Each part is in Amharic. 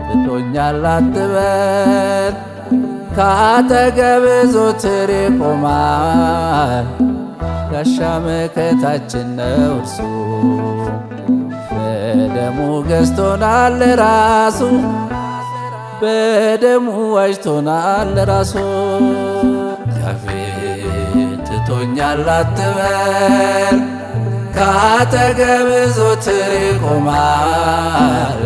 ትቶኛል አትበል ካጠገብ ዘወትር ይቆማል። ጋሻ መከታችን ነው እርሱ በደሙ ገዝቶናል ራሱ በደሙ ዋጅቶናል ራሱ። እግዚአብሔር ትቶኛል አትበል ካጠገብ ዘወትር ይቆማል።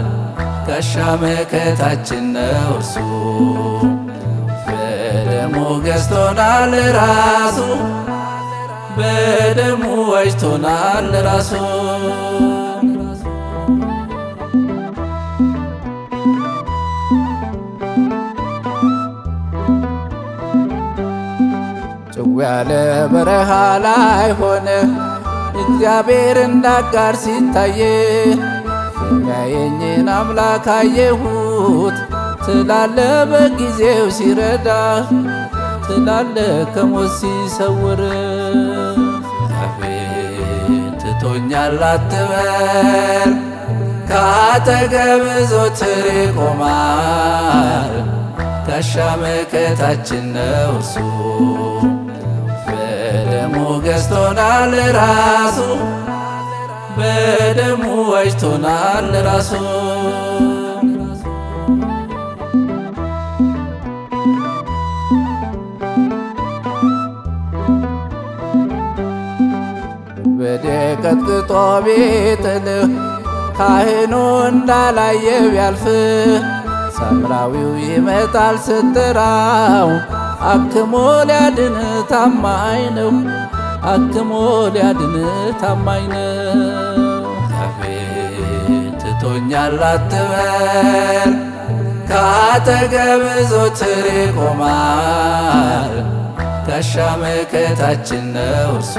ጋሻ መከታችን ነው እርሱ በደሙ ገዝቶናል ራሱ በደሙ ዋጅቶናል ራሱ። ጭው ያለ በረሃ ላይ ሆነ እግዚአብሔር እንዳጋር ሲታየ የሚያየኝን አምላክ አየሁት ትላለ በጊዜው ሲረዳ ትላለ ከሞት ሲሰውር። እግዚአብሔር ትቶኛል አትበል ካጠገብ ዘወትር ይቆማል። ጋሻ መከታችን ነው እርሱ በደሙ ገዝቶናል ራሱ በደሙ ዋጅቶናል ራሱ። በደቀጥቅጦ ቢጥልህ ካህኑ እንዳላየ ቢያልፍ ሳምራዊው ይመጣል ስትጠራው አክሞ ሊያድን ታማኝ ነው አክሞ ሊያድን ታማኝ ነው። እግዚአብሔር ትቶኛል አትበል ካጠገብ ዘወትር ይቆማል። ጋሻ መከታችን ነው እርሱ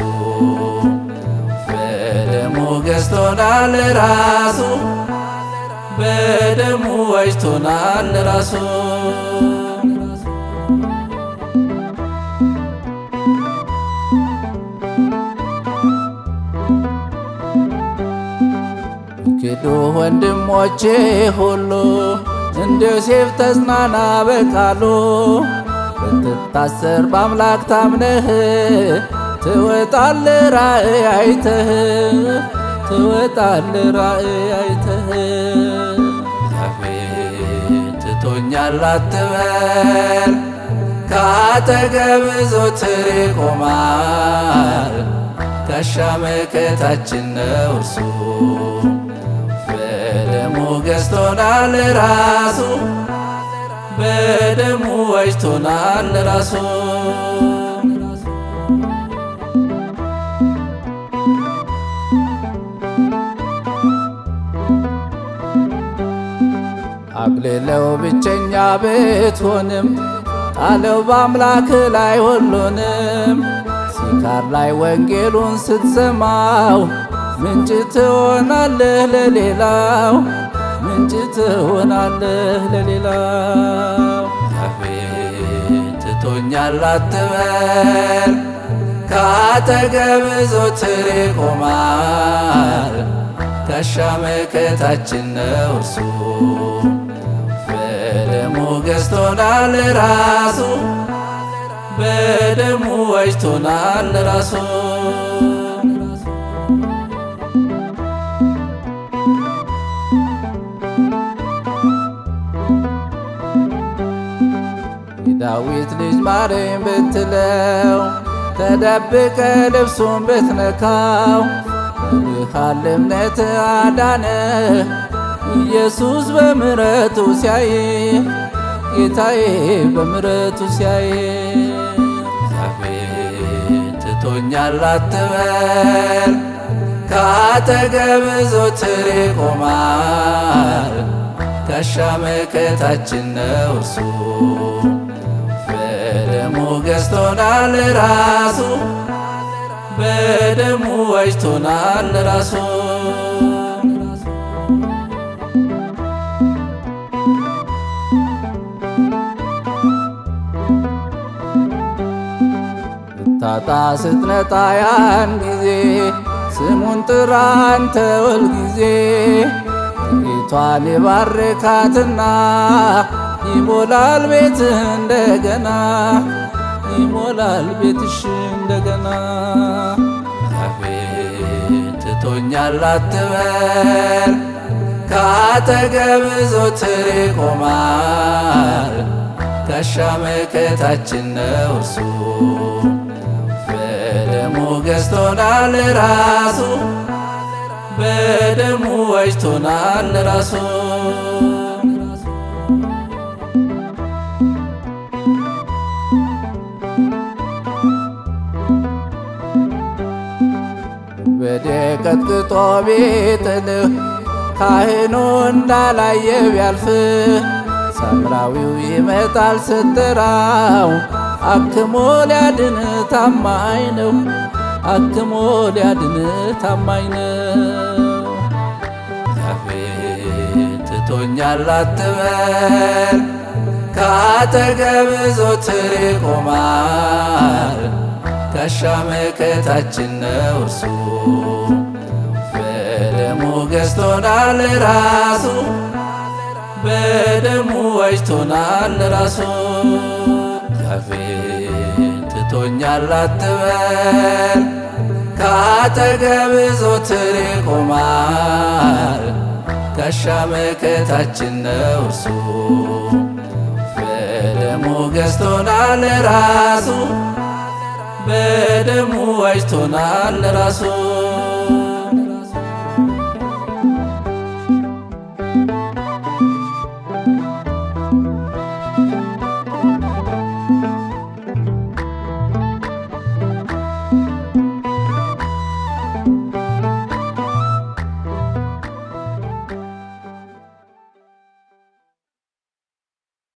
በደሙ ገዝቶናል ራሱ በደሙ ዋጅቶናል ራሱ። ክዱ ወንድሞቼ ሁሉ እንደ ዮሴፍ ተጽናና በቃሉ ብትታሰር በአምላክ ታምነህ ትወጣለ ራእይ አይተህ ትወጣለ ራእይ አይተህ። እግዚአብሔር ትቶኛል አትበል ካጠገብ ዘወትር ይቆማል። ጋሻ መከታችን ነው እርሱ በደሙ ገዝቶናል ራሱ በደሙ ዋጅቶናል ራሱ። አግልለው ብቸኛ ብትሆንም ጣለው በአምላክ ላይ ሁሉንም። ሲካር ላይ ወንጌሉን ስትሰማው ምንጭ ትሆናለህ ለሌላው ምንጭ ትሆናለህ ለሌላው። እግዚአብሔር ትቶኛል አትበል ካጠገብ ዘወትር ይቆማል። ጋሻ መከታችን ነው እርሱ በደሙ ገዝቶናል ራሱ በደሙ ዋጅቶናል ራሱ። የዳዊት ልጅ ማረኝ ብትለው ተደብቀ ልብሱን ብትነካው ይልሃል እምነት አዳነ ኢየሱስ በምሕረቱ ሲያይ ጌታዬ በምሕረቱ ሲያይ። እግዚአብሔር ትቶኛል አትበል ካጠገብ ዘወትር ይቆማል። ጋሻ መከታችን ነው እርሱ በደሙ ገዝቶናል ራሱ በደሙ ዋጅቶናል ራሱ። ታጣ ስትነጣ ያን ጊዜ ስሙን ጥራ አንተ ሁልጊዜ። ጥቂቷን ይባርካትና ይሞላል ቤትህ እንደገና፣ ይሞላል ቤትሽ እንደገና። አፌ ትቶኛል አትበል፣ ከአጠገብ ዘወትር ይቆማል። ጋሻ መከታችን ነው እርሱ፣ በደሙ ገዝቶናል ራሱ፣ በደሙ ዋጅቶናል ራሱ። በዴ ቀጥቅጦ ቢጥልህ ካህኑ እንዳላየ ቢያልፍ፣ ሳምራዊው ይመጣል ስትጠራው፣ አክሞ ሊያድን ታማኝ ነው፣ አክሞ ሊያድን ታማኝ ነው። አፌ ትቶኛል አትበል፣ ከአጠገብ ዘወትር ይቆማል። ጋሻ መከታችን ነው እርሱ፣ በደሙ ገዝቶናል ራሱ፣ በደሙ ዋጅቶናል ራሱ። አፌ ትቶኛል አትበል፣ ከአጠገብ ዘወትር ይቆማል። ጋሻ መከታችን ነው እርሱ፣ በደሙ ገዝቶናል ራሱ፣ በደሙ ዋጅቶናል ራሱ።